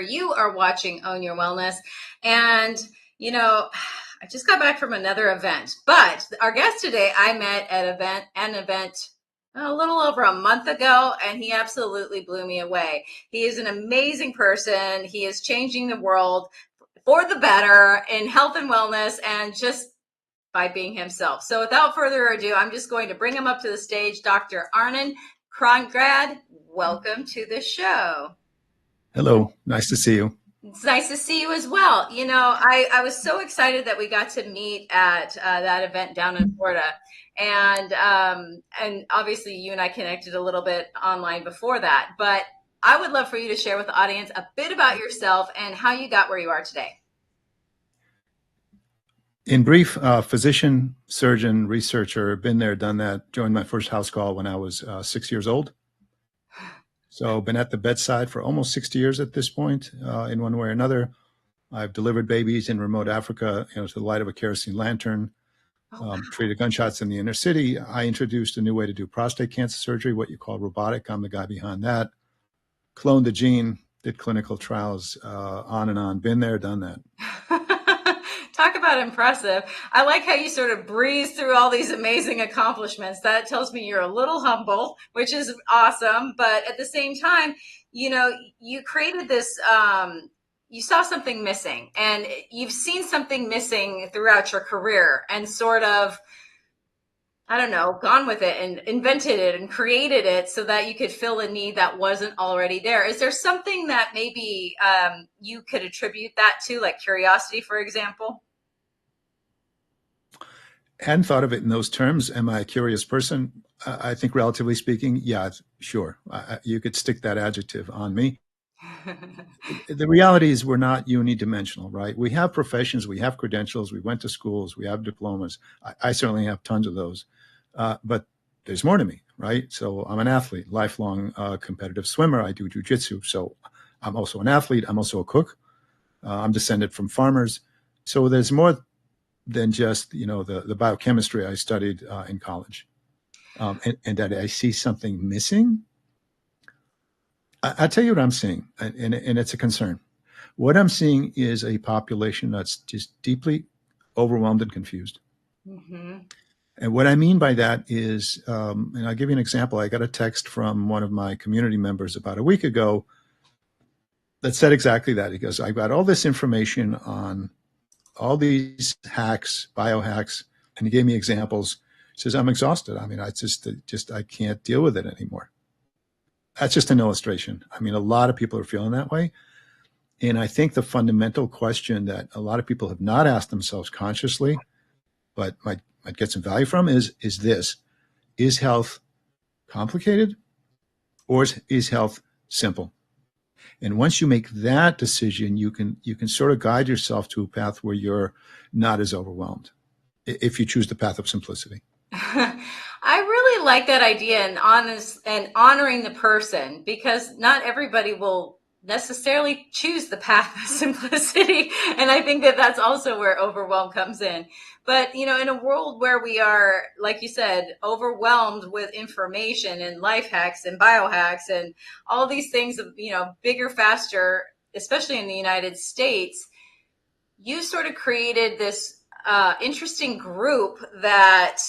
You are watching Own Your Wellness. And, you know, I just got back from another event, but our guest today, I met at an event a little over a month ago, and he absolutely blew me away. He is an amazing person. He is changing the world for the better in health and wellness, and just by being himself. So without further ado, I'm just going to bring him up to the stage. Dr. Arnon Krongrad, welcome to the show. Hello, nice to see you. It's nice to see you as well. You know, I was so excited that we got to meet at that event down in Florida. And obviously you and I connected a little bit online before that. But I would love for you to share with the audience a bit about yourself and how you got where you are today. In brief, physician, surgeon, researcher, been there, done that, joined my first house call when I was 6 years old. So been at the bedside for almost 60 years at this point, in one way or another. I've delivered babies in remote Africa, to the light of a kerosene lantern, treated gunshots in the inner city. I introduced a new way to do prostate cancer surgery, what you call robotic. I'm the guy behind that. Cloned the gene, did clinical trials, on and on. Been there, done that. Talk about impressive. I like how you sort of breeze through all these amazing accomplishments. That tells me you're a little humble, which is awesome. But at the same time, you created this, you saw something missing, and you've seen something missing throughout your career, and sort of, I don't know, gone with it and invented it and created it so that you could fill a need that wasn't already there. Is there something that maybe you could attribute that to, like curiosity, for example? Hadn't thought of it in those terms. Am I a curious person? I think relatively speaking, yeah, sure. You could stick that adjective on me. The reality is we're not unidimensional, right? We have professions, we have credentials, we went to schools, we have diplomas. I certainly have tons of those. But there's more to me, right? So I'm an athlete, lifelong competitive swimmer. I do jujitsu. So I'm also an athlete. I'm also a cook. I'm descended from farmers. So there's more than just, the biochemistry I studied in college. And that I see something missing. I'll tell you what I'm seeing, and it's a concern. What I'm seeing is a population that's just deeply overwhelmed and confused. Mm-hmm. And what I mean by that is, and I'll give you an example. I got a text from one of my community members about a week ago that said exactly that. He goes, I've got all this information on all these hacks, biohacks, and he gave me examples. He says, I'm exhausted. I mean, I I can't deal with it anymore. That's just an illustration. I mean, a lot of people are feeling that way. And I think the fundamental question that a lot of people have not asked themselves consciously, but might get some value from is this: is health complicated, or is health simple? And once you make that decision, you can sort of guide yourself to a path where you're not as overwhelmed, if you choose the path of simplicity. I really really like that idea and honoring the person, because not everybody will necessarily choose the path of simplicity. And I think that that's also where overwhelm comes in. But, in a world where we are, like you said, overwhelmed with information and life hacks and biohacks and all these things of, bigger, faster, especially in the United States, you sort of created this interesting group that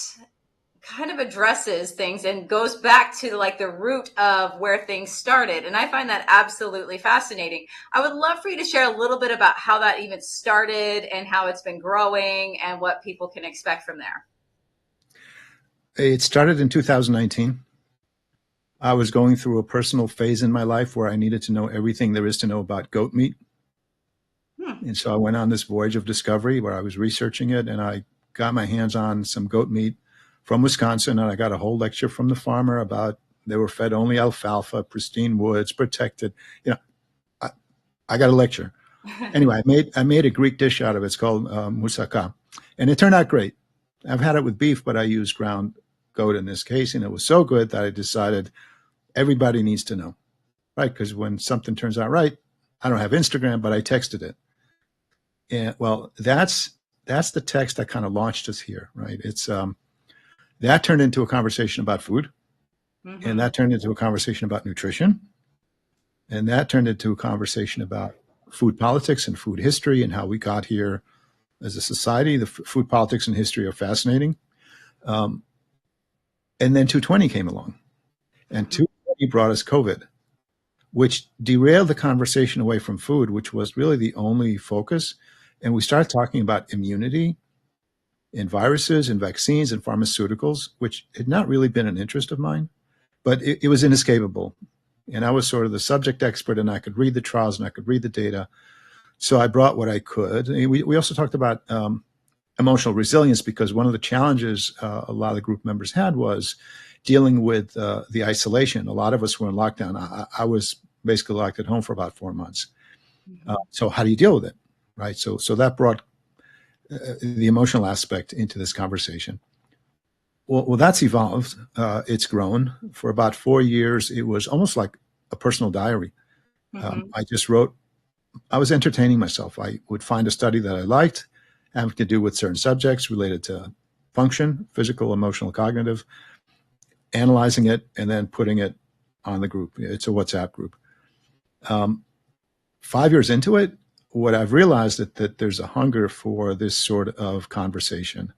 kind of addresses things and goes back to like the root of where things started. And I find that absolutely fascinating. I would love for you to share a little bit about how that even started and how it's been growing and what people can expect from there. It started in 2019. I was going through a personal phase in my life where I needed to know everything there is to know about goat meat. And so I went on this voyage of discovery where I was researching it, and I got my hands on some goat meat from Wisconsin, and I got a whole lecture from the farmer about they were fed only alfalfa, pristine woods, protected. I got a lecture. Anyway, I made a Greek dish out of it. It's called moussaka, and it turned out great. I've had it with beef, but I used ground goat in this case, and it was so good that I decided everybody needs to know, right? Because when something turns out right, I don't have Instagram, but I texted it. And well, that's the text that kind of launched us here, right? It's that turned into a conversation about food, and that turned into a conversation about nutrition, and that turned into a conversation about food politics and food history and how we got here as a society. The food politics and history are fascinating. And then 220 came along, and 220 brought us COVID, which derailed the conversation away from food, which was really the only focus. And we started talking about immunity and viruses and vaccines and pharmaceuticals, which had not really been an interest of mine, but it was inescapable. And I was sort of the subject expert, and I could read the trials and I could read the data. So I brought what I could. We also talked about emotional resilience, because one of the challenges a lot of the group members had was dealing with the isolation. A lot of us were in lockdown. I was basically locked at home for about 4 months. So how do you deal with it, right? So that brought the emotional aspect into this conversation. Well, that's evolved. It's grown. For about 4 years, it was almost like a personal diary. I just wrote. I was entertaining myself. I would find a study that I liked, having to do with certain subjects related to function, physical, emotional, cognitive, analyzing it, and then putting it on the group. It's a WhatsApp group. 5 years into it, what I've realized that there's a hunger for this sort of conversation.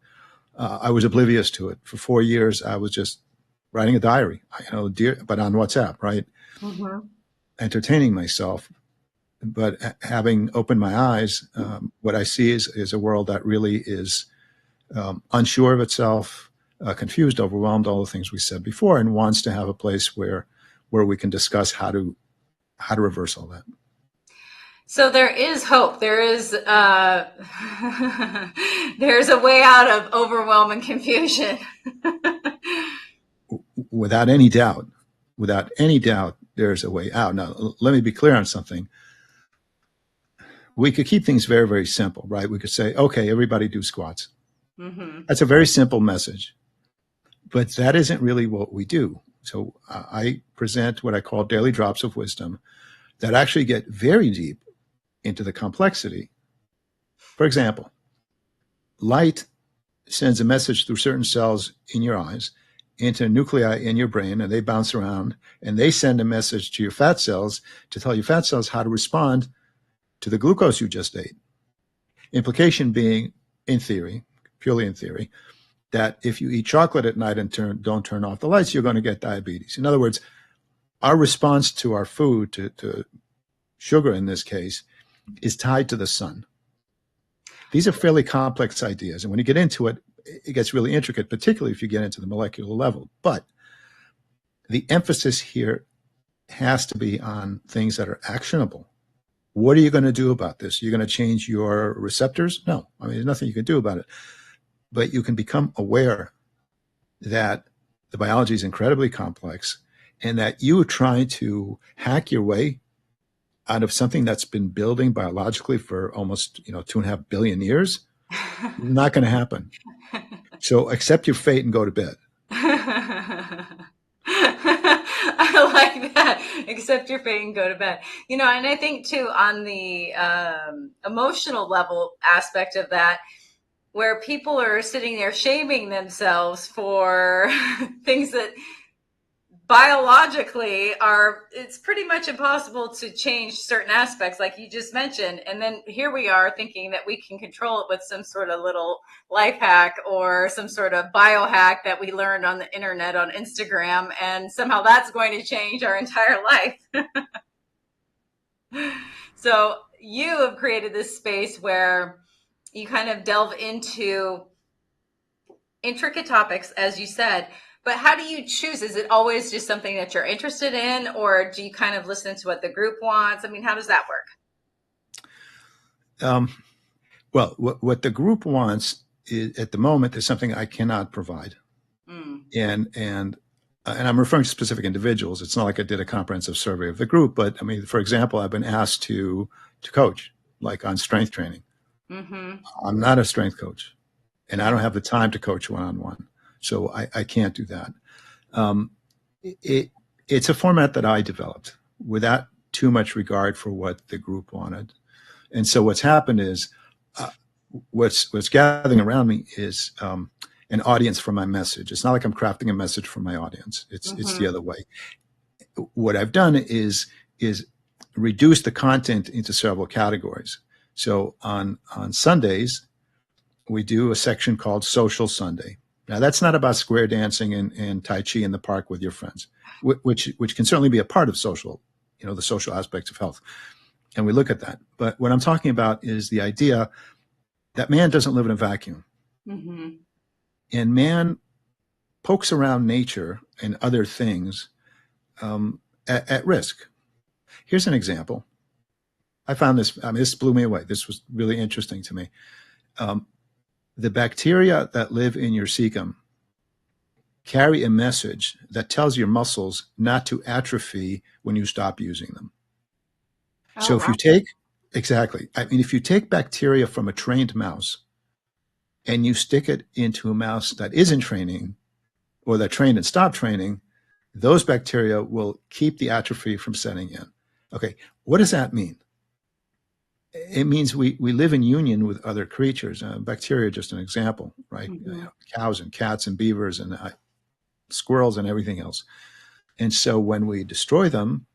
I was oblivious to it. For 4 years, I was just writing a diary, but on WhatsApp, right? Entertaining myself. But having opened my eyes, what I see is a world that really is unsure of itself, confused, overwhelmed, all the things we said before, and wants to have a place where we can discuss how to reverse all that. So there is hope. There is there's a way out of overwhelm and confusion. Without any doubt, there's a way out. Now, let me be clear on something. We could keep things very, very simple, right? We could say, okay, everybody do squats. That's a very simple message, but that isn't really what we do. So I present what I call daily drops of wisdom that actually get very deep into the complexity. For example, light sends a message through certain cells in your eyes into nuclei in your brain, and they bounce around, and they send a message to your fat cells to tell your fat cells how to respond to the glucose you just ate. Implication being, in theory, purely in theory, that if you eat chocolate at night and don't turn off the lights, you're going to get diabetes. In other words, our response to our food, to sugar in this case, is tied to the sun. These are fairly complex ideas, and when you get into it, it gets really intricate, particularly if you get into the molecular level. But the emphasis here has to be on things that are actionable. What are you going to do about this? You're going to change your receptors? No. I mean, there's nothing you can do about it. But you can become aware that the biology is incredibly complex and that you are trying to hack your way out of something that's been building biologically for almost 2.5 billion years. Not going to happen. So accept your fate and go to bed. I like that. Accept your fate and go to bed. And I think too on the emotional level aspect of that, where people are sitting there shaming themselves for things that biologically it's pretty much impossible to change certain aspects like you just mentioned, and then here we are thinking that we can control it with some sort of little life hack or some sort of biohack that we learned on the internet on Instagram, and somehow that's going to change our entire life. So you have created this space where you kind of delve into intricate topics, as you said. But how do you choose? Is it always just something that you're interested in, or do you kind of listen to what the group wants? I mean, how does that work? Well, what the group wants is, at the moment, is something I cannot provide. And I'm referring to specific individuals. It's not like I did a comprehensive survey of the group, but I mean, for example, I've been asked to coach, like on strength training. I'm not a strength coach, and I don't have the time to coach one-on-one. So I can't do that. It's a format that I developed without too much regard for what the group wanted. And so what's happened is what's gathering around me is an audience for my message. It's not like I'm crafting a message for my audience. It's the other way. What I've done is reduce the content into several categories. So on Sundays, we do a section called Social Sunday. Now, that's not about square dancing and Tai Chi in the park with your friends, which can certainly be a part of social, the social aspects of health. And we look at that. But what I'm talking about is the idea that man doesn't live in a vacuum. And man pokes around nature and other things at risk. Here's an example. I found this, this blew me away. This was really interesting to me. The bacteria that live in your cecum carry a message that tells your muscles not to atrophy when you stop using them. So if you take, if you take bacteria from a trained mouse and you stick it into a mouse that isn't training, or that trained and stopped training, those bacteria will keep the atrophy from setting in. Okay, what does that mean? It means we live in union with other creatures. Bacteria, just an example, right? Cows and cats and beavers and squirrels and everything else. And so when we destroy them,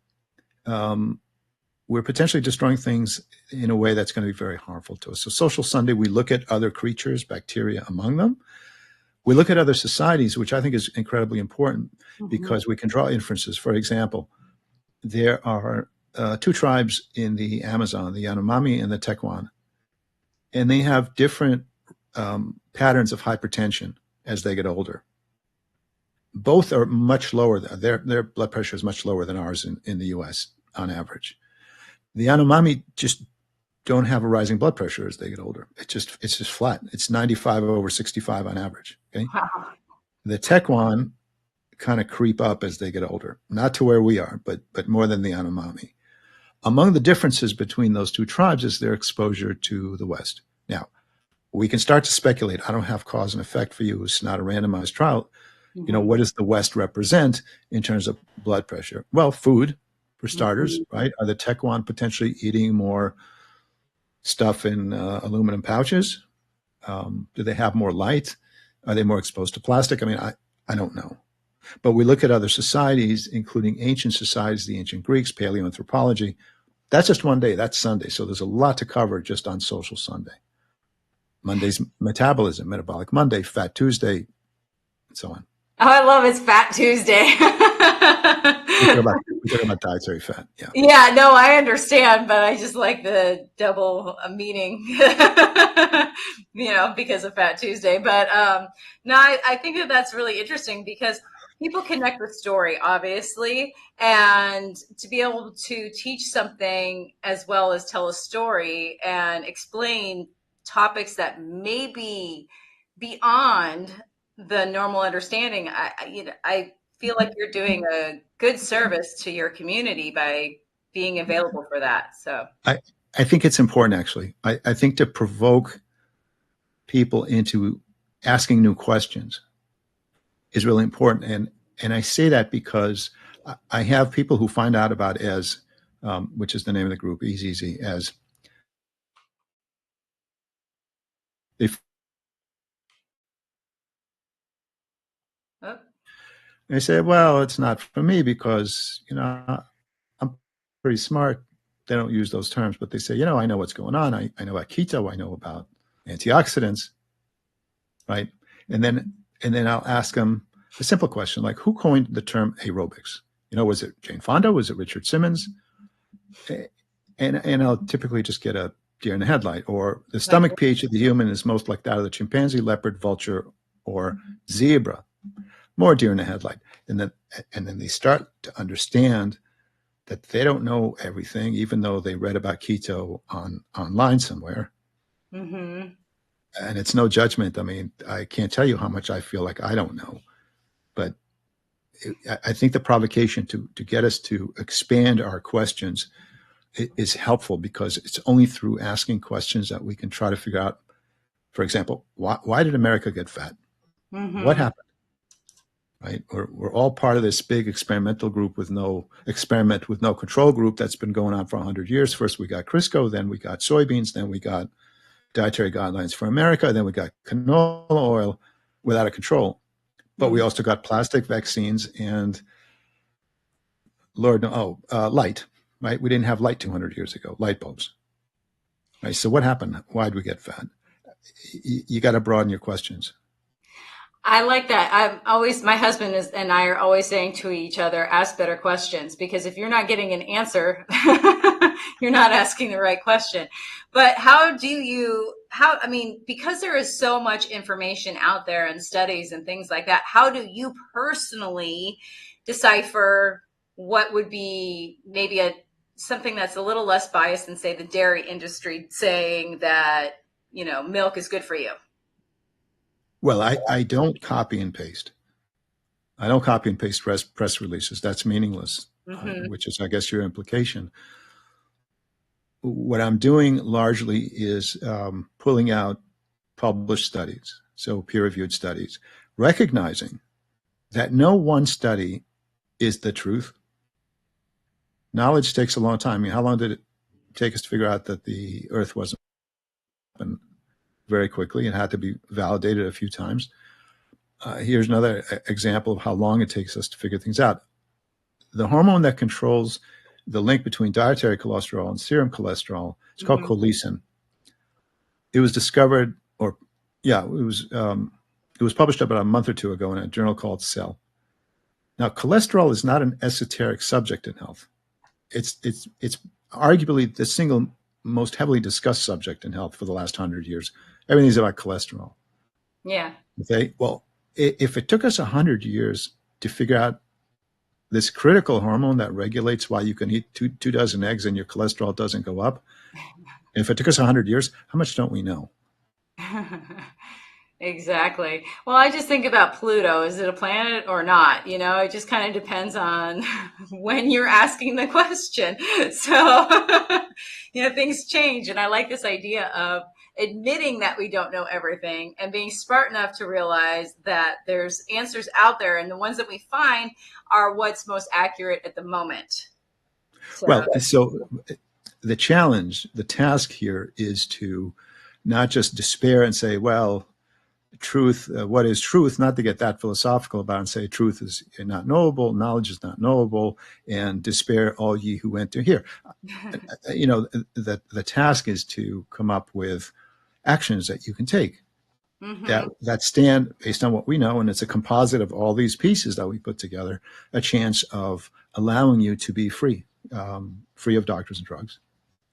we're potentially destroying things in a way that's going to be very harmful to us. So Social Sunday, we look at other creatures, bacteria among them. We look at other societies, which I think is incredibly important because we can draw inferences. For example, there are two tribes in the Amazon, the Yanomami and the Tequan, and they have different patterns of hypertension as they get older. Both are much lower. Their blood pressure is much lower than ours in the U.S. on average. The Yanomami just don't have a rising blood pressure as they get older. It's just flat. It's 95/65 on average. Okay. Wow. The Tequan kind of creep up as they get older, not to where we are, but more than the Yanomami. Among the differences between those two tribes is their exposure to the West. Now, we can start to speculate. I don't have cause and effect for you. It's not a randomized trial. What does the West represent in terms of blood pressure? Well, food, for starters, right? Are the Tequan potentially eating more stuff in aluminum pouches? Do they have more light? Are they more exposed to plastic? I mean, I don't know. But we look at other societies, including ancient societies, the ancient Greeks, paleoanthropology. That's just one day. That's Sunday. So there's a lot to cover just on Social Sunday. Monday's metabolism, Metabolic Monday, Fat Tuesday, and so on. Oh, I love it's Fat Tuesday. We talk about dietary fat. Yeah. Yeah, no, I understand, but I just like the double meaning, because of Fat Tuesday. But no, I think that's really interesting because people connect with story, obviously, and to be able to teach something as well as tell a story and explain topics that may be beyond the normal understanding. I feel like you're doing a good service to your community by being available for that. So I think it's important, actually. I think to provoke people into asking new questions is really important. And I say that because I have people who find out about EZ, which is the name of the group, EZZ, as they say, well, it's not for me because, I'm pretty smart. They don't use those terms, but they say, I know what's going on. I know about keto. I know about antioxidants, right? And then I'll ask them a simple question like, who coined the term aerobics? Was it Jane Fonda? Was it Richard Simmons? And I'll typically just get a deer in the headlight. Or the stomach pH of the human is most like that of the chimpanzee, leopard, vulture, or zebra. More deer in the headlight. And then they start to understand that they don't know everything, even though they read about keto online somewhere. Mm-hmm. And it's no judgment. I mean, I can't tell you how much I feel like I don't know. But I think the provocation to get us to expand our questions is helpful, because it's only through asking questions that we can try to figure out, for example, why did America get fat? Mm-hmm. What happened? Right? We're all part of this big experimental group with no control group that's been going on for 100 years. First we got Crisco, then we got soybeans, then we got dietary guidelines for America, then we got canola oil without a control. But we also got plastic vaccines and light, right? We didn't have light 200 years ago, light bulbs. Right? So what happened? Why did we get fat? You got to broaden your questions. I like that. My husband and I are always saying to each other, ask better questions, because if you're not getting an answer, you're not asking the right question. But because there is so much information out there and studies and things like that, how do you personally decipher what would be maybe something that's a little less biased than, say, the dairy industry saying that, milk is good for you? Well, I don't copy and paste. I don't copy and paste press releases. That's meaningless, mm-hmm. Which is, I guess, your implication. What I'm doing largely is pulling out published studies, so peer-reviewed studies, recognizing that no one study is the truth. Knowledge takes a long time. I mean, how long did it take us to figure out that the Earth wasn't open? Very quickly. It had to be validated a few times. Here's another example of how long it takes us to figure things out. The hormone that controls the link between dietary cholesterol and serum cholesterol is called cholecin. It was discovered, it was published about a month or two ago in a journal called Cell. Now, cholesterol is not an esoteric subject in health. It's arguably the single most heavily discussed subject in health for the last 100 years. Everything's about cholesterol. Yeah. Okay. Well, if it took us 100 years to figure out this critical hormone that regulates why you can eat two dozen eggs and your cholesterol doesn't go up, and if it took us 100 years, how much don't we know? Exactly. Well, I just think about Pluto. Is it a planet or not? It just kind of depends on when you're asking the question. So, things change. And I like this idea of admitting that we don't know everything and being smart enough to realize that there's answers out there, and the ones that we find are what's most accurate at the moment. So the challenge, the task here is to not just despair and say, well, truth, what is truth? Not to get that philosophical about it and say truth is not knowable, knowledge is not knowable, and despair all ye who enter here. The task is to come up with actions that you can take that stand based on what we know, and it's a composite of all these pieces that we put together, a chance of allowing you to be free of doctors and drugs.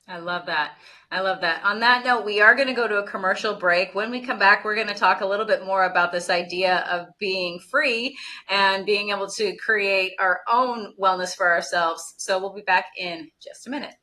I love that. On that note, we are going to go to a commercial break. When we come back, we're going to talk a little bit more about this idea of being free and being able to create our own wellness for ourselves. So we'll be back in just a minute.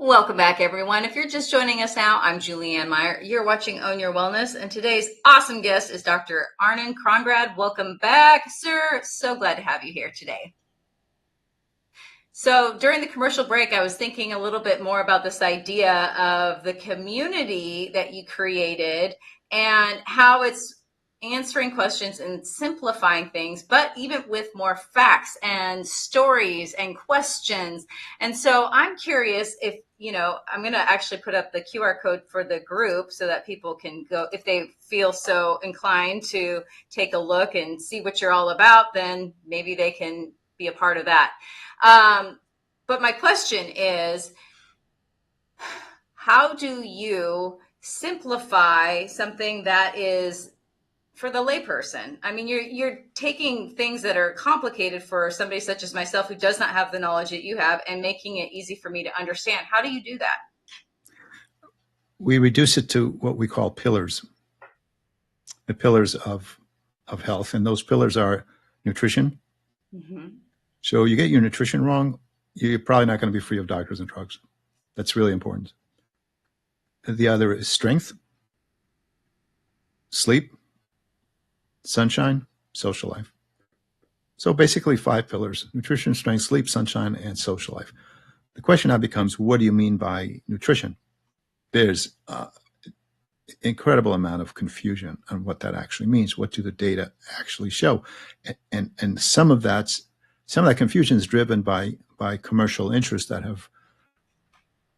Welcome back, everyone. If you're just joining us now, I'm Julianne Meyer. You're watching Own Your Wellness, and today's awesome guest is Dr. Arnon Krongrad. Welcome back, sir. So glad to have you here today. So during the commercial break, I was thinking a little bit more about this idea of the community that you created and how it's answering questions and simplifying things, but even with more facts and stories and questions. And so I'm curious if, I'm going to actually put up the QR code for the group so that people can go, if they feel so inclined to take a look and see what you're all about, then maybe they can be a part of that. But my question is, how do you simplify something that is for the layperson? I mean, you're taking things that are complicated for somebody such as myself who does not have the knowledge that you have and making it easy for me to understand. How do you do that? We reduce it to what we call pillars, the pillars of health. And those pillars are nutrition. Mm-hmm. So you get your nutrition wrong, you're probably not going to be free of doctors and drugs. That's really important. The other is strength, sleep, sunshine, social life. So basically 5 pillars: nutrition, strength, sleep, sunshine, and social life. The question now becomes, what do you mean by nutrition? There's incredible amount of confusion on what that actually means. What do the data actually show? And some of that confusion is driven by commercial interests that have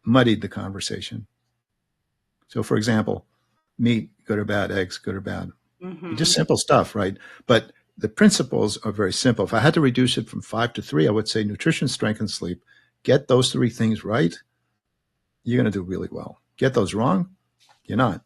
muddied the conversation. So for example, meat, good or bad, eggs, good or bad. Mm-hmm. Just simple stuff, right? But the principles are very simple. If I had to reduce it from 5 to 3, I would say nutrition, strength, and sleep. Get those 3 things right, you're going to do really well. Get those wrong, you're not.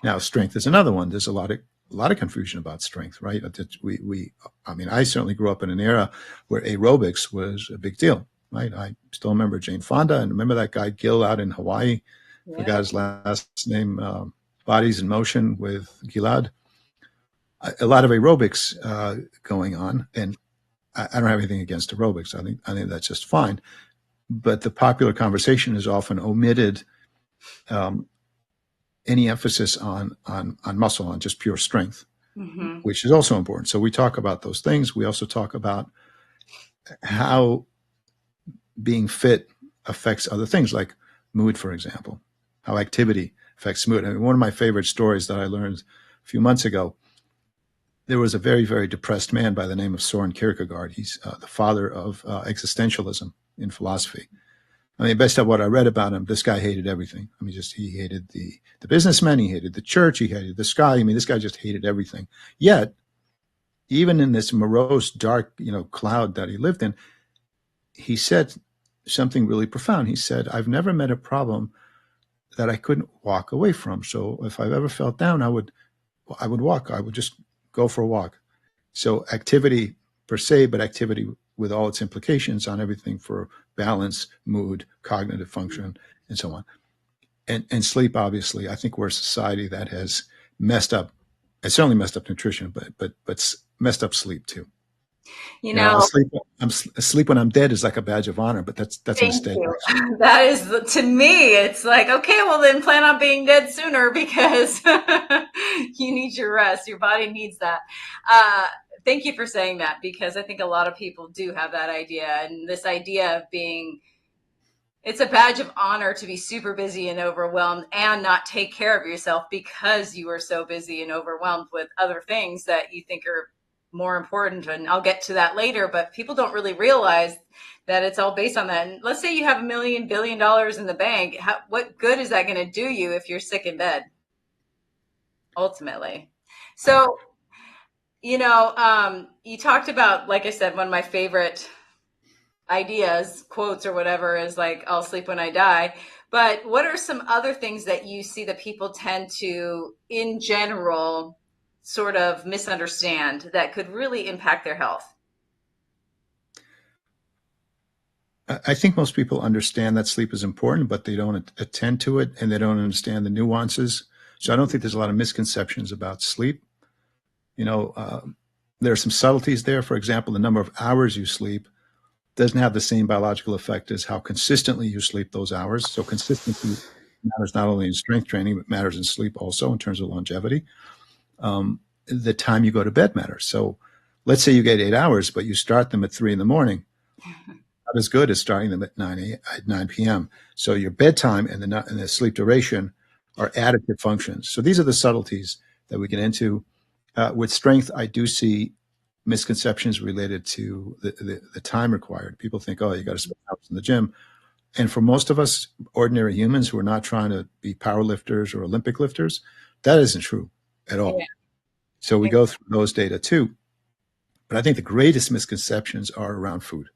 Now, strength is another one. There's a lot of confusion about strength, right? I certainly grew up in an era where aerobics was a big deal, right? I still remember Jane Fonda, and remember that guy Gil out in Hawaii. Yeah. Forgot his last name. Bodies in Motion with Gilad. A lot of aerobics going on, and I don't have anything against aerobics. I think that's just fine. But the popular conversation has often omitted any emphasis on muscle, on just pure strength, mm-hmm. which is also important. So we talk about those things. We also talk about how being fit affects other things, like mood, for example, how activity affects mood. I mean, one of my favorite stories that I learned a few months ago, there was a very, very depressed man by the name of Soren Kierkegaard. He's the father of existentialism in philosophy. I mean, based on what I read about him, this guy hated everything. I mean, he hated the businessmen, he hated the church, he hated the sky. I mean, this guy just hated everything. Yet, even in this morose, dark, cloud that he lived in, he said something really profound. He said, "I've never met a problem that I couldn't walk away from. So if I've ever felt down, I would walk. I would just go for a walk." So activity per se, but activity with all its implications on everything for balance, mood, cognitive function, and so on. And sleep, obviously. I think we're a society that has messed up. It's certainly messed up nutrition, but messed up sleep too. Sleep when I'm dead is like a badge of honor, but that's a mistake. That is, to me, it's like, okay, well then plan on being dead sooner because you need your rest. Your body needs that. Thank you for saying that, because I think a lot of people do have that idea, and this idea of it's a badge of honor to be super busy and overwhelmed and not take care of yourself because you are so busy and overwhelmed with other things that you think are more important. And I'll get to that later, but people don't really realize that it's all based on that. And let's say you have $1 billion in the bank. What good is that going to do you if you're sick in bed? Ultimately. So, you talked about, like I said, one of my favorite ideas, quotes or whatever, is like, I'll sleep when I die. But what are some other things that you see that people tend to, in general, sort of misunderstand that could really impact their health? I think most people understand that sleep is important, but they don't attend to it, and they don't understand the nuances. So I don't think there's a lot of misconceptions about sleep. There are some subtleties there. For example, the number of hours you sleep doesn't have the same biological effect as how consistently you sleep those hours. So consistency matters not only in strength training, but matters in sleep also in terms of longevity. The time you go to bed matters. So let's say you get 8 hours, but you start them at 3 in the morning. Not as good as starting them at 9 p.m. So your bedtime and the sleep duration are additive functions. So these are the subtleties that we get into. With strength, I do see misconceptions related to the time required. People think, oh, you got to spend hours in the gym. And for most of us ordinary humans who are not trying to be power lifters or Olympic lifters, that isn't true at all. Yeah. So we go through those data too. But I think the greatest misconceptions are around food.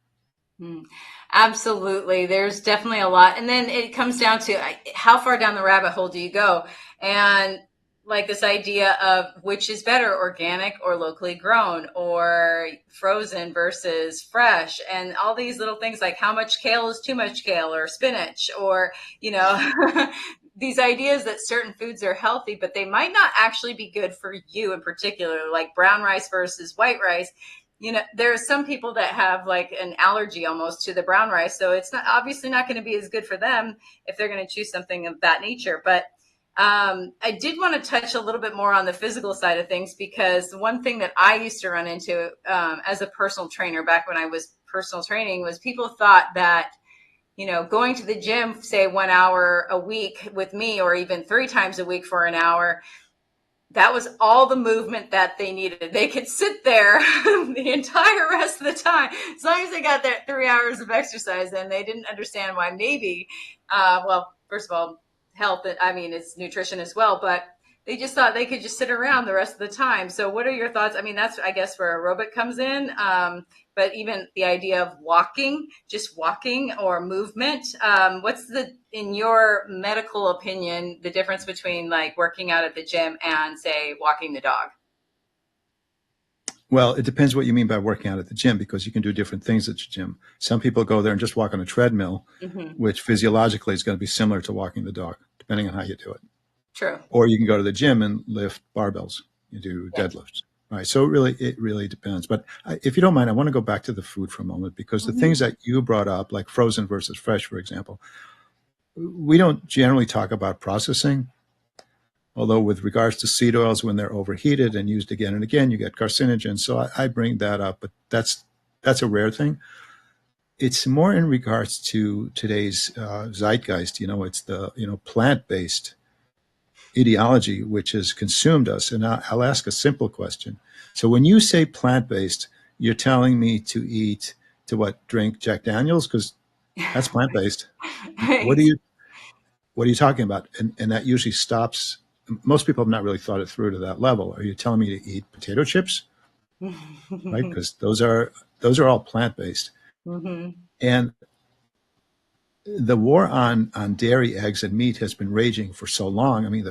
Absolutely. There's definitely a lot. And then it comes down to how far down the rabbit hole do you go? And like this idea of which is better, organic or locally grown, or frozen versus fresh, and all these little things like how much kale is too much kale, or spinach, or, you know, these ideas that certain foods are healthy, but they might not actually be good for you in particular, like brown rice versus white rice. You know, there are some people that have like an allergy almost to the brown rice. So it's not obviously not going to be as good for them if they're going to choose something of that nature. But I did want to touch a little bit more on the physical side of things, because one thing that I used to run into as a personal trainer back when I was personal training was people thought that, you know, going to the gym, say 1 hour a week with me, or even 3 times a week for an hour, that was all the movement that they needed. They could sit there the entire rest of the time, as long as they got that 3 hours of exercise. And they didn't understand why maybe, well, first of all, health, I mean, it's nutrition as well, but they just thought they could just sit around the rest of the time. So what are your thoughts? I mean, that's, I guess, where aerobic comes in. But even the idea of walking, just walking or movement, what's in your medical opinion, the difference between like working out at the gym and, say, walking the dog? Well, it depends what you mean by working out at the gym, because you can do different things at your gym. Some people go there and just walk on a treadmill, which physiologically is going to be similar to walking the dog, depending on how you do it. True. Or you can go to the gym and lift barbells. You do deadlifts. Right. So it really depends. But if you don't mind, I want to go back to the food for a moment, because the things that you brought up, like frozen versus fresh, for example, we don't generally talk about processing. Although with regards to seed oils, when they're overheated and used again and again, you get carcinogens. So I bring that up, but that's a rare thing. It's more in regards to today's zeitgeist. You know, it's the plant-based ideology which has consumed us. And I'll ask a simple question. So when you say plant-based, you're telling me to drink Jack Daniels, because that's plant-based. What are you talking about? And that usually stops. Most people have not really thought it through to that level. Are you telling me to eat potato chips? Right? Because those are all plant-based. And the war on dairy, eggs, and meat has been raging for so long. I mean,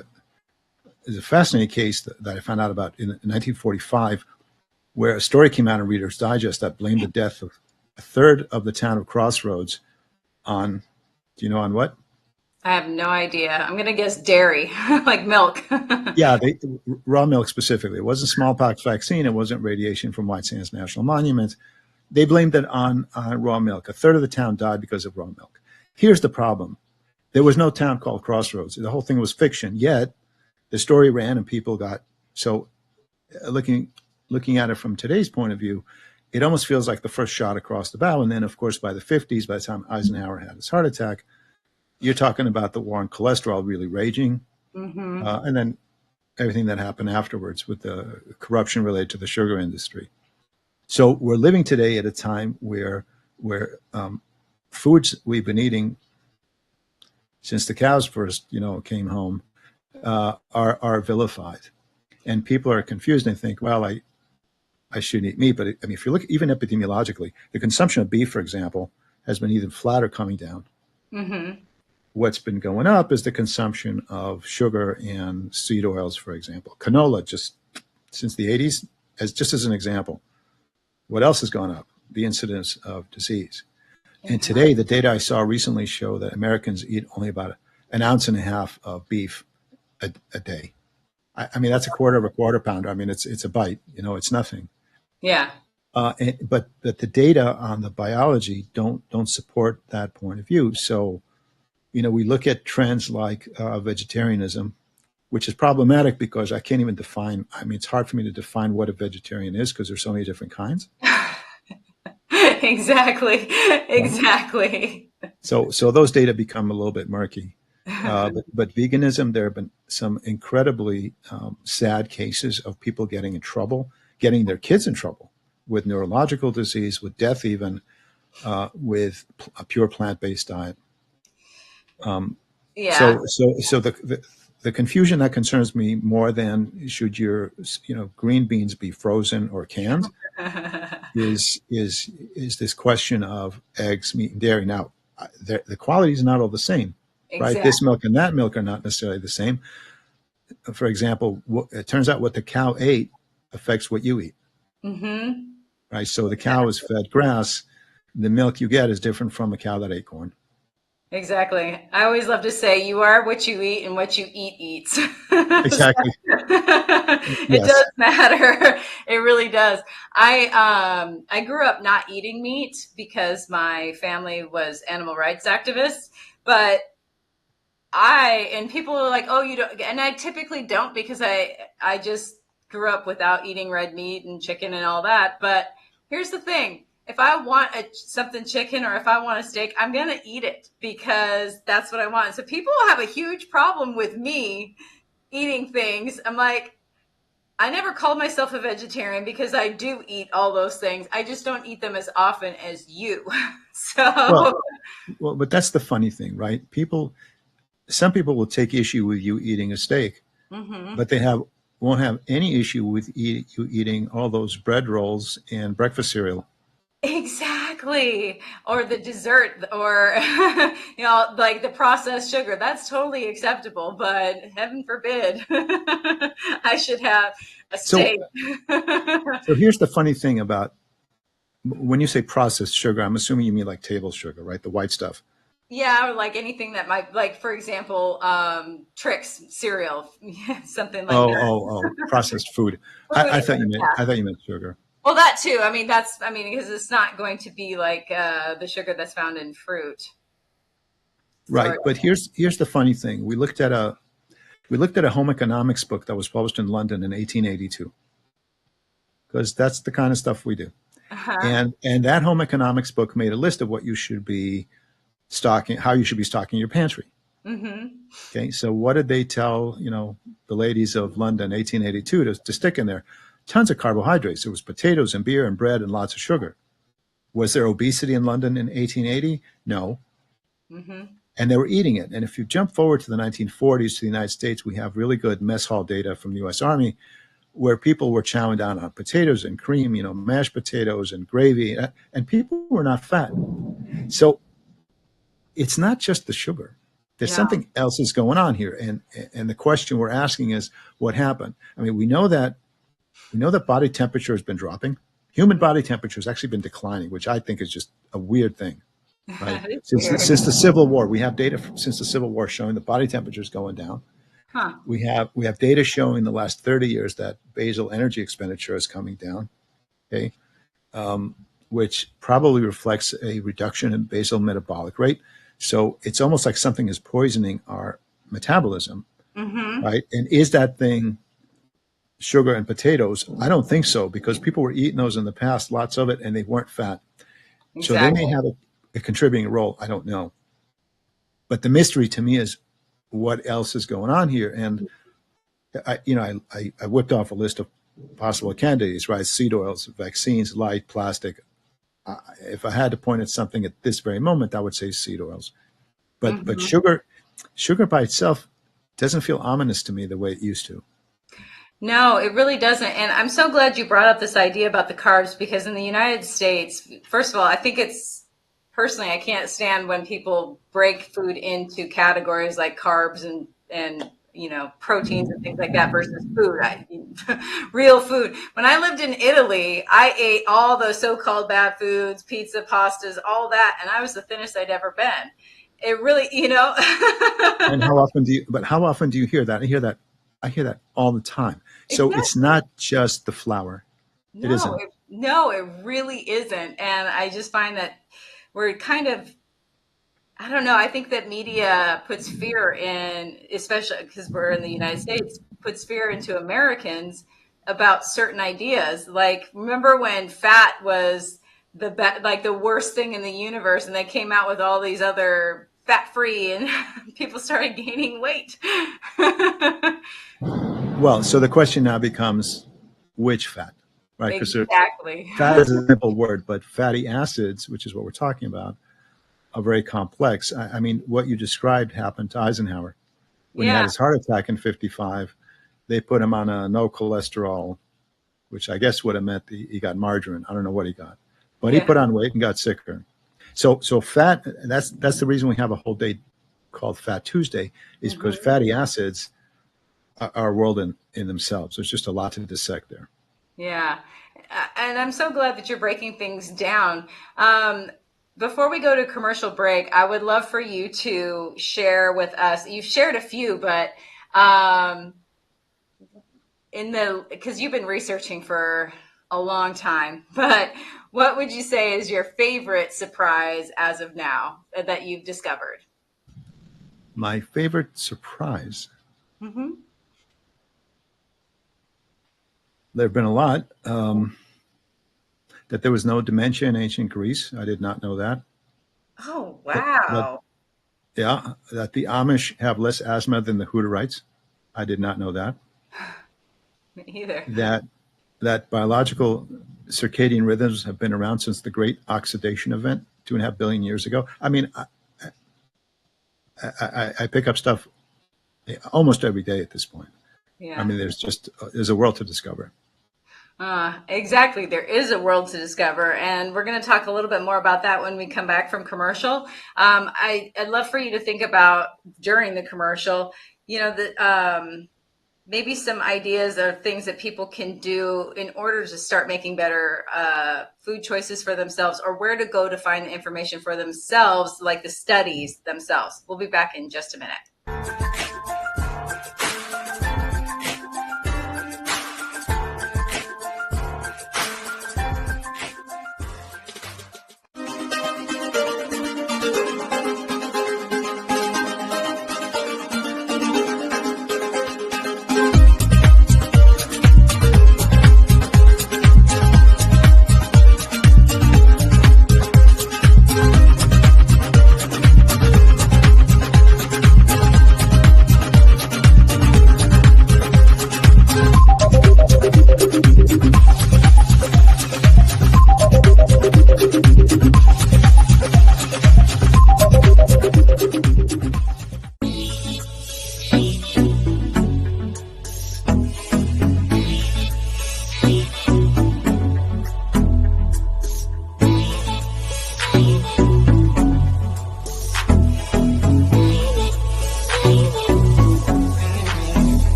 there's a fascinating case that I found out about in 1945, where a story came out in Reader's Digest that blamed the death of a third of the town of Crossroads on, do you know on what? I have no idea. I'm going to guess dairy, like milk. Yeah, raw milk specifically. It wasn't smallpox vaccine. It wasn't radiation from White Sands National Monument. They blamed it on raw milk. A third of the town died because of raw milk. Here's the problem. There was no town called Crossroads. The whole thing was fiction. Yet the story ran and people got so. Looking at it from today's point of view, it almost feels like the first shot across the bow. And then, of course, by the 50s, by the time Eisenhower had his heart attack, you're talking about the war on cholesterol really raging. And then everything that happened afterwards with the corruption related to the sugar industry. So we're living today at a time where foods we've been eating since the cows first, came home, are vilified. And people are confused and think, well, I shouldn't eat meat. But I mean, if you look even epidemiologically, the consumption of beef, for example, has been either flat or coming down. What's been going up is the consumption of sugar and seed oils, for example. Canola, just since the 80s, as an example. What else has gone up? The incidence of disease. And today, the data I saw recently show that Americans eat only about 1.5 ounces of beef a day. I mean, that's a quarter of a quarter pounder. I mean, it's a bite. It's nothing. Yeah. But the data on the biology don't support that point of view. So, we look at trends like vegetarianism, which is problematic because I can't even define. I mean, it's hard for me to define what a vegetarian is because there's so many different kinds. Exactly. So those data become a little bit murky. But veganism, there have been some incredibly sad cases of people getting in trouble, getting their kids in trouble with neurological disease, with death, even with a pure plant-based diet. Yeah. So the confusion that concerns me more than should your green beans be frozen or canned is this question of eggs, meat, and dairy. Now, the quality is not all the same, right? This milk and that milk are not necessarily the same. For example, it turns out what the cow ate affects what you eat, right? So the cow is fed grass. The milk you get is different from a cow that ate corn. Exactly. I always love to say you are what you eat and what you eat eats. Exactly. It does matter. It really does. I grew up not eating meat because my family was animal rights activists, but and people are like, oh, you don't, and I typically don't because I just grew up without eating red meat and chicken and all that. But here's the thing. If I want something chicken or if I want a steak, I'm going to eat it because that's what I want. So people have a huge problem with me eating things. I'm like, I never called myself a vegetarian because I do eat all those things. I just don't eat them as often as you. So, well, but that's the funny thing, right? Some people will take issue with you eating a steak, but they won't have any issue with you eating all those bread rolls and breakfast cereal. Exactly. Or the dessert or, like the processed sugar. That's totally acceptable, but heaven forbid I should have a steak. So here's the funny thing about when you say processed sugar, I'm assuming you mean like table sugar, right? The white stuff. Yeah, or like anything that might, like, for example, Trix cereal, something like that. Oh, processed food. I thought you meant sugar. Well, that too. I mean, because it's not going to be like the sugar that's found in fruit. Right. Sorry. But here's the funny thing. We looked at a home economics book that was published in London in 1882, because that's the kind of stuff we do. And that home economics book made a list of what you should be stocking, how you should be stocking your pantry. Okay. So what did they tell, the ladies of London, 1882 to stick in there? Tons of carbohydrates. It was potatoes and beer and bread and lots of sugar. Was there obesity in London in 1880? No. And they were eating it. And if you jump forward to the 1940s to the United States, we have really good mess hall data from the U.S. Army where people were chowing down on potatoes and cream, mashed potatoes and gravy, and people were not fat. So it's not just the sugar. There's something else is going on here. And the question we're asking is, what happened? I mean, we know that body temperature has been dropping. Human body temperature has actually been declining, which I think is just a weird thing. Right? Since the Civil War, we have data since the Civil War showing the body temperature is going down. We have data showing the last 30 years that basal energy expenditure is coming down. Okay, which probably reflects a reduction in basal metabolic rate. So it's almost like something is poisoning our metabolism, right? And is that thing sugar and potatoes? I don't think so, because people were eating those in the past, lots of it, and they weren't fat. Exactly. So they may have a contributing role. I don't know. But the mystery to me is what else is going on here. And I whipped off a list of possible candidates, right? Seed oils, vaccines, light, plastic. If I had to point at something at this very moment, I would say seed oils. But sugar by itself doesn't feel ominous to me the way it used to. No, it really doesn't. And I'm so glad you brought up this idea about the carbs, because in the United States, first of all, I think personally, I can't stand when people break food into categories like carbs and proteins and things like that versus food, real food. When I lived in Italy, I ate all those so-called bad foods, pizza, pastas, all that, and I was the thinnest I'd ever been. It really, And how often do you hear that? I hear that all the time. So It's not just the flour. No, it isn't. No, it really isn't. And I just find that we're kind of, I don't know. I think that media puts fear in, especially because we're in the United States, puts fear into Americans about certain ideas. Like, remember when fat was like the worst thing in the universe, and they came out with all these other fat free, and people started gaining weight. Well, so the question now becomes which fat, right? Because Exactly. fat is a simple word, but fatty acids, which is what we're talking about, are very complex. I mean, what you described happened to Eisenhower when he had Yeah. his heart attack in 55. They put him on a no cholesterol, which I guess would have meant he got margarine. I don't know what he got, but he Yeah. put on weight and got sicker. So fat. That's the reason we have a whole day called Fat Tuesday, is because fatty acids are a world in themselves. There's just a lot to dissect there. Yeah. And I'm so glad that you're breaking things down. Before we go to commercial break, I would love for you to share with us. You've shared a few, but because you've been researching for a long time, but what would you say is your favorite surprise as of now that you've discovered? My favorite surprise. Mm-hmm. There have been a lot. That there was no dementia in ancient Greece. I did not know that. Oh, That wow. yeah, that the Amish have less asthma than the Hutterites. I did not know that. Me either. That that biological circadian rhythms have been around since the Great Oxidation Event 2.5 billion years ago. I mean, I pick up stuff almost every day at this point. I Yeah. mean, there's a world to discover. Exactly. There is a world to discover, and we're going to talk a little bit more about that when we come back from commercial. I'd love for you to think about during the commercial, maybe some ideas or things that people can do in order to start making better food choices for themselves, or where to go to find the information for themselves, like the studies themselves. We'll be back in just a minute.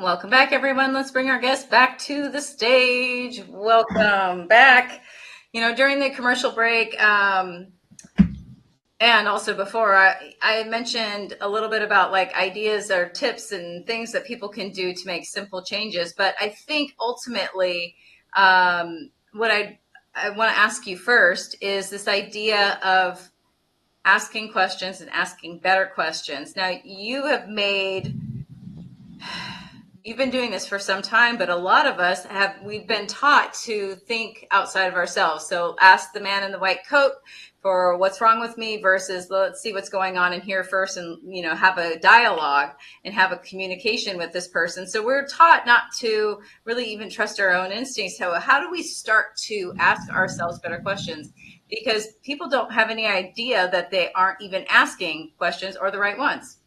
Welcome back, everyone. Let's bring our guests back to the stage. Welcome back. During the commercial break, and also before, I mentioned a little bit about like ideas or tips and things that people can do to make simple changes. But I think ultimately, what I want to ask you first is this idea of asking questions and asking better questions. Now, you have made you've been doing this for some time, but a lot of us we've been taught to think outside of ourselves. So ask the man in the white coat for what's wrong with me versus let's see what's going on in here first, and, you know, have a dialogue and have a communication with this person. So we're taught not to really even trust our own instincts. So how do we start to ask ourselves better questions? Because people don't have any idea that they aren't even asking questions or the right ones.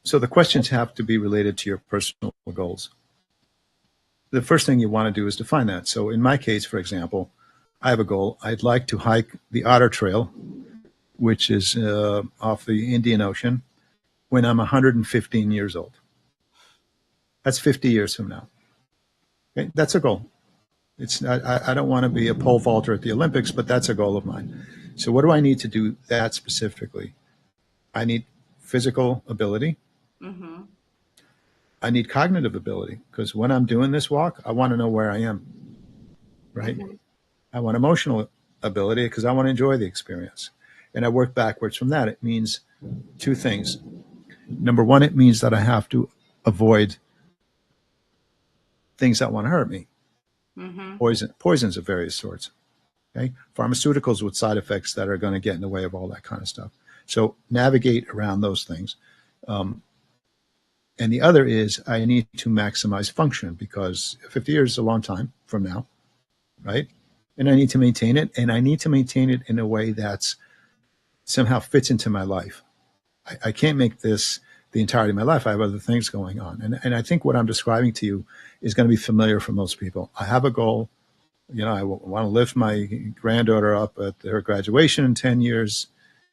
So the questions have to be related to your personal goals. The first thing you want to do is define that. So in my case, for example, I have a goal. I'd like to hike the Otter Trail, which is off the Indian Ocean, when I'm 115 years old. That's 50 years from now. Okay? That's a goal. I don't want to be a pole vaulter at the Olympics, but that's a goal of mine. So what do I need to do that specifically? I need physical ability. Mm-hmm. I need cognitive ability, because when I'm doing this walk, I want to know where I am, right? Mm-hmm. I want emotional ability because I want to enjoy the experience. And I work backwards from that. It means two things. Number one, it means that I have to avoid things that want to hurt me. Mm-hmm. Poisons of various sorts. Okay? Pharmaceuticals with side effects that are going to get in the way of all that kind of stuff. So navigate around those things. And the other is I need to maximize function, because 50 years is a long time from now, right? And I need to maintain it, and I need to maintain it in a way that's somehow fits into my life. I can't make this the entirety of my life. I have other things going on. And I think what I'm describing to you is going to be familiar for most people. I have a goal. You know, I want to lift my granddaughter up at her graduation in 10 years,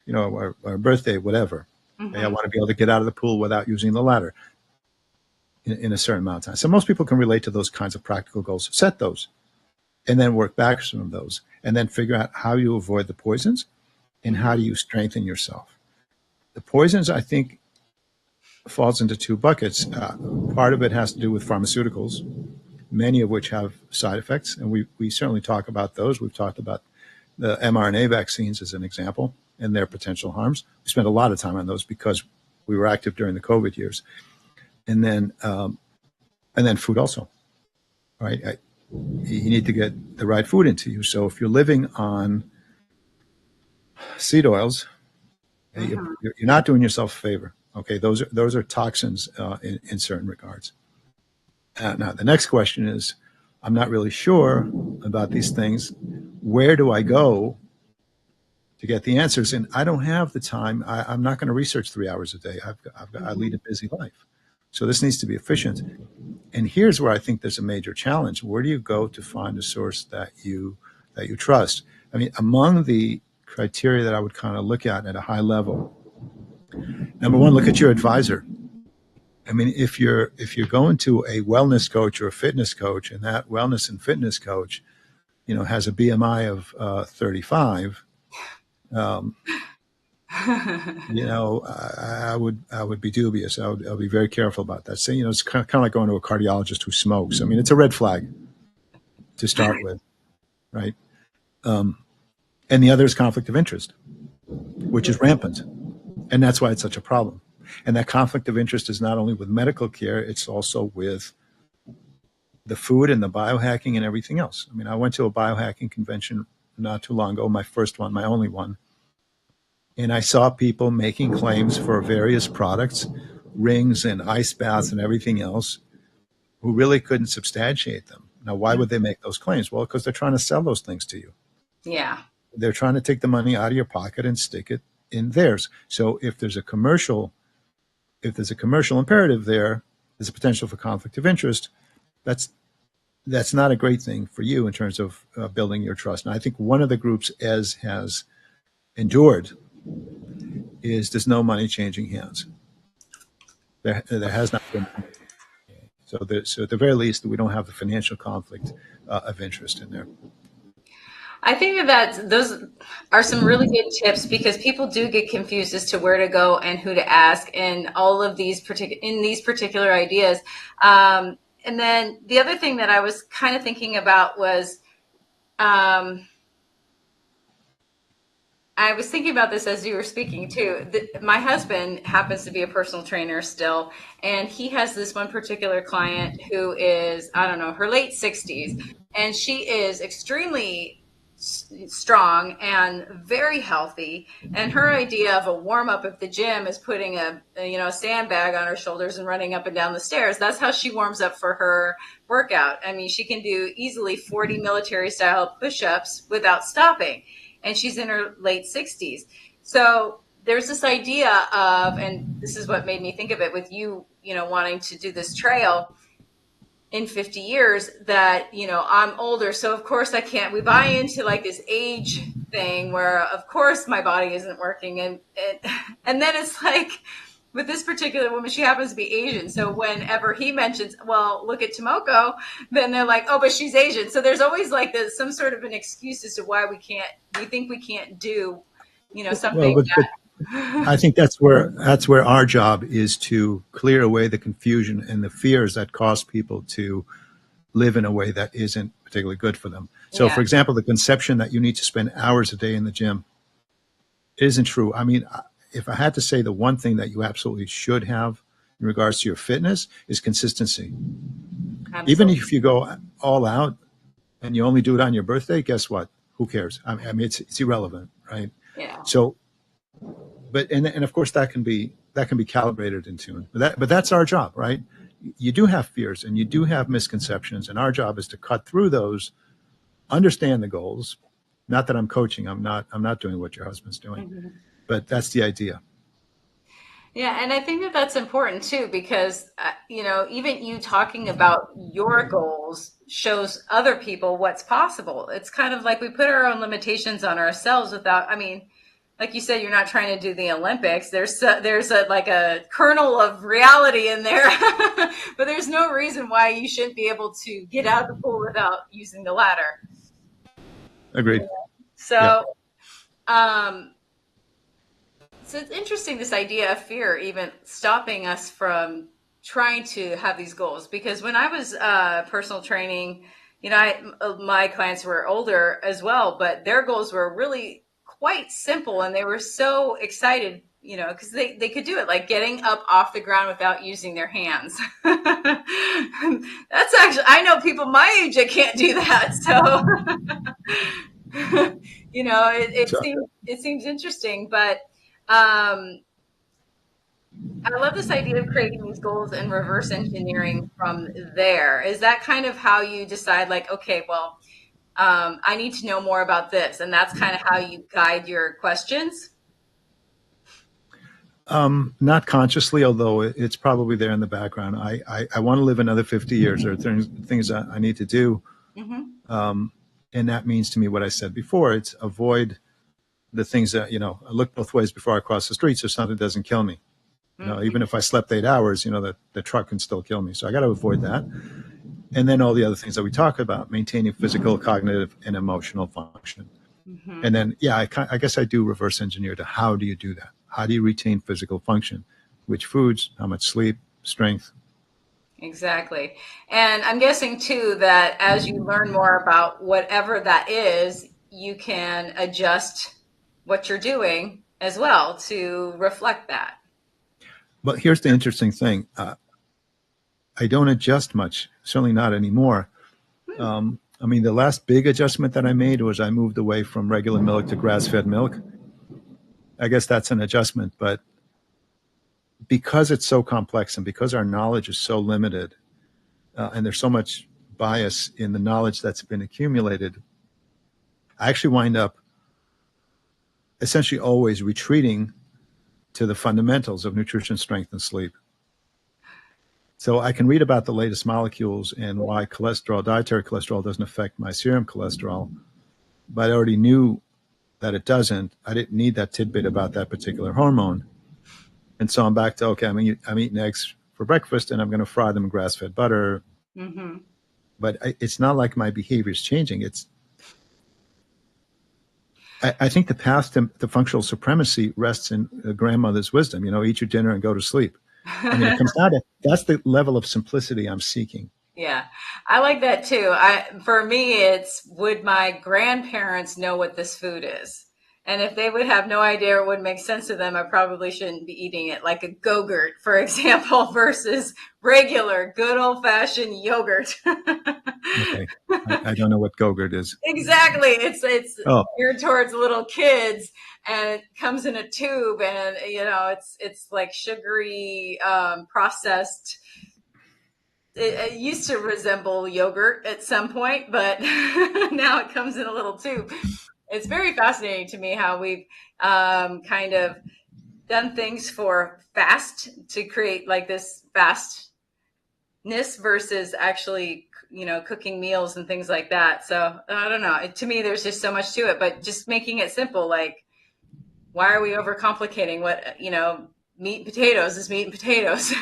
you know, or birthday, whatever. Mm-hmm. I want to be able to get out of the pool without using the ladder in a certain amount of time. So most people can relate to those kinds of practical goals. Set those and then work back from those, and then figure out how you avoid the poisons and how do you strengthen yourself. The poisons, I think, falls into two buckets. Part of it has to do with pharmaceuticals, many of which have side effects, and we certainly talk about those. We've talked about the mRNA vaccines as an example and their potential harms. We spent a lot of time on those because we were active during the COVID years. And then food also, right? You need to get the right food into you. So if you're living on seed oils, you're not doing yourself a favor. Okay, those are toxins in certain regards. Now the next question is, I'm not really sure about these things. Where do I go to get the answers? And I don't have the time. I'm not going to research 3 hours a day. I lead a busy life. So this needs to be efficient. And here's where I think there's a major challenge. Where do you go to find a source that you trust? I mean, among the criteria that I would kind of look at a high level, number one, look at your advisor. I mean, if you're going to a wellness coach or a fitness coach, and that wellness and fitness coach, you know, has a BMI of 35, you know, I would be dubious. I'll be very careful about that. So, you know, it's kind of like going to a cardiologist who smokes. I mean, it's a red flag to start with, right? And the other is conflict of interest, which is rampant. And that's why it's such a problem. And that conflict of interest is not only with medical care, it's also with the food and the biohacking and everything else. I mean, I went to a biohacking convention not too long ago, my first one, my only one. And I saw people making claims for various products, rings and ice baths and everything else, who really couldn't substantiate them. Now, why would they make those claims? Well, because they're trying to sell those things to you. Yeah. They're trying to take the money out of your pocket and stick it in theirs. So if there's a commercial imperative there, there's a potential for conflict of interest. That's not a great thing for you in terms of building your trust. And I think one of the groups has endured is there's no money changing hands. There has not been. So at the very least, we don't have the financial conflict of interest in there. I think that those are some really good tips, because people do get confused as to where to go and who to ask and all of these particular ideas. And then the other thing that I was kind of thinking about was, I I was thinking about this as you were speaking too. My husband happens to be a personal trainer still, and he has this one particular client who is, I don't know, her late 60s, and she is extremely strong and very healthy. And her idea of a warm up at the gym is putting a sandbag on her shoulders and running up and down the stairs. That's how she warms up for her workout. I mean, she can do easily 40 military style push-ups without stopping, and she's in her late 60s. So there's this idea of, and this is what made me think of it with you, wanting to do this trail in 50 years, that, I'm older. So of course I can't, we buy into like this age thing where of course my body isn't working. And then it's like with this particular woman, she happens to be Asian. So whenever he mentions, well, look at Tomoko, then they're like, oh, but she's Asian. So there's always like some sort of an excuse as to why we think we can't do, something. Well, but I think that's where our job is, to clear away the confusion and the fears that cause people to live in a way that isn't particularly good for them. So, for example, the conception that you need to spend hours a day in the gym isn't true. I mean, if I had to say the one thing that you absolutely should have in regards to your fitness is consistency. Absolutely. Even if you go all out and you only do it on your birthday, guess what? Who cares? I mean, it's irrelevant, right? Yeah. So, and of course that can be calibrated and tuned. But that's our job, right? You do have fears and you do have misconceptions, and our job is to cut through those, understand the goals. Not that I'm coaching. I'm not doing what your husband's doing, mm-hmm. But that's the idea. Yeah, and I think that that's important too, because even you talking about your goals shows other people what's possible. It's kind of like we put our own limitations on ourselves without. I mean, like you said, you're not trying to do the Olympics. There's a kernel of reality in there, but there's no reason why you shouldn't be able to get out of the pool without using the ladder. Agreed. So, so it's interesting, this idea of fear even stopping us from trying to have these goals. Because when I was personal training, my clients were older as well, but their goals were really quite simple, and they were so excited, because they could do it, like getting up off the ground without using their hands. That's actually, I know people my age that can't do that. So, it seems interesting, but I love this idea of creating these goals and reverse engineering from there. Is that kind of how you decide, like, okay, well, I need to know more about this, and that's kind of how you guide your questions? Not consciously, although it's probably there in the background. I want to live another 50 years. There are things that I need to do. Mm-hmm. And that means to me what I said before. It's avoid the things that, I look both ways before I cross the street so something doesn't kill me. Mm-hmm. Even if I slept 8 hours, the truck can still kill me. So I got to avoid that. And then all the other things that we talk about, maintaining physical, cognitive, and emotional function. Mm-hmm. And then, I guess I do reverse engineer to how do you do that? How do you retain physical function? Which foods, how much sleep, strength? Exactly. And I'm guessing too that as you learn more about whatever that is, you can adjust what you're doing as well to reflect that. But here's the interesting thing. I don't adjust much, certainly not anymore. The last big adjustment that I made was I moved away from regular milk to grass-fed milk. I guess that's an adjustment, but because it's so complex and because our knowledge is so limited, and there's so much bias in the knowledge that's been accumulated, I actually wind up essentially always retreating to the fundamentals of nutrition, strength, and sleep. So I can read about the latest molecules and why dietary cholesterol doesn't affect my serum cholesterol, but I already knew that it doesn't. I didn't need that tidbit about that particular hormone. And so I'm back to, okay, I'm eating eggs for breakfast and I'm going to fry them in grass-fed butter. Mm-hmm. But it's not like my behavior is changing. I think the path to functional supremacy rests in a grandmother's wisdom, eat your dinner and go to sleep. It comes down to, that's the level of simplicity I'm seeking. Yeah, I like that too. For me, it's, would my grandparents know what this food is? And if they would have no idea or it wouldn't make sense to them, I probably shouldn't be eating it, like a Go-Gurt, for example, versus regular, good old-fashioned yogurt. Okay. I don't know what Go-Gurt is. Exactly. It's Oh, geared towards little kids, and it comes in a tube, and it's like sugary, processed. It used to resemble yogurt at some point, but now it comes in a little tube. It's very fascinating to me how we've kind of done things for fast to create like this fastness versus actually, cooking meals and things like that. So I don't know. To me, there's just so much to it, but just making it simple. Like, why are we overcomplicating what, meat and potatoes is meat and potatoes?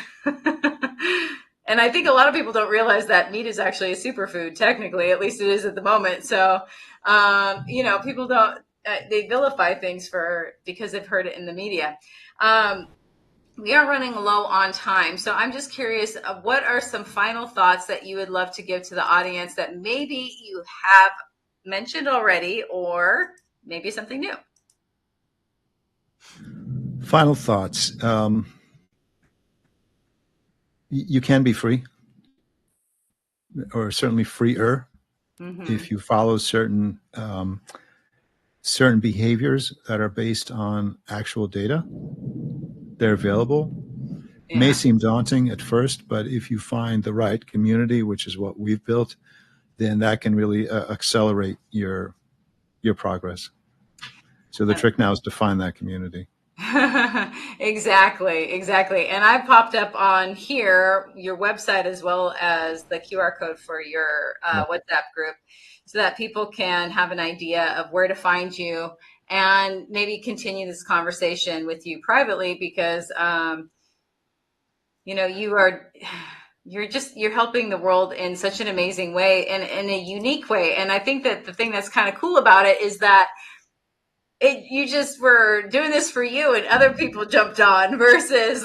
And I think a lot of people don't realize that meat is actually a superfood, technically, at least it is at the moment. So, people don't, they vilify things because they've heard it in the media. We are running low on time. So I'm just curious, what are some final thoughts that you would love to give to the audience that maybe you have mentioned already, or maybe something new? final thoughts. You can be free, or certainly freer, if you follow certain behaviors that are based on actual data. They're available. Yeah. May seem daunting at first, but if you find the right community, which is what we've built, then that can really accelerate your progress. So the trick now is to find that community. Exactly. And I popped up on here your website as well as the QR code for your WhatsApp group, so that people can have an idea of where to find you and maybe continue this conversation with you privately, because you're helping the world in such an amazing way and in a unique way. And I think that the thing that's kind of cool about it is that you just were doing this for you and other people jumped on, versus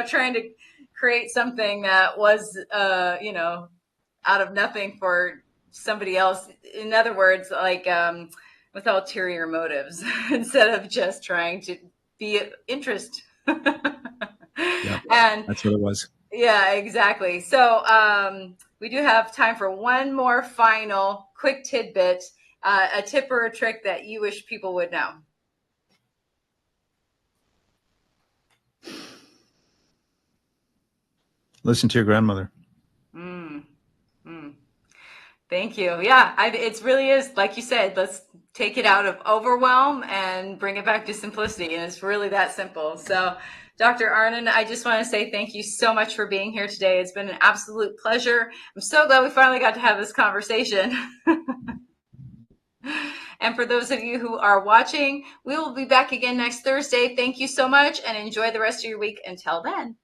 trying to create something that was out of nothing for somebody else. In other words, like with ulterior motives instead of just trying to be of interest. Yeah, and that's what it was. Yeah, exactly. So we do have time for one more final quick tidbit, a tip or a trick that you wish people would know. Listen to your grandmother. Thank you. Yeah, it really is, like you said, let's take it out of overwhelm and bring it back to simplicity. And it's really that simple. So, Dr. Arnon, I just want to say thank you so much for being here today. It's been an absolute pleasure. I'm so glad we finally got to have this conversation. And for those of you who are watching, we will be back again next Thursday. Thank you so much and enjoy the rest of your week. Until then.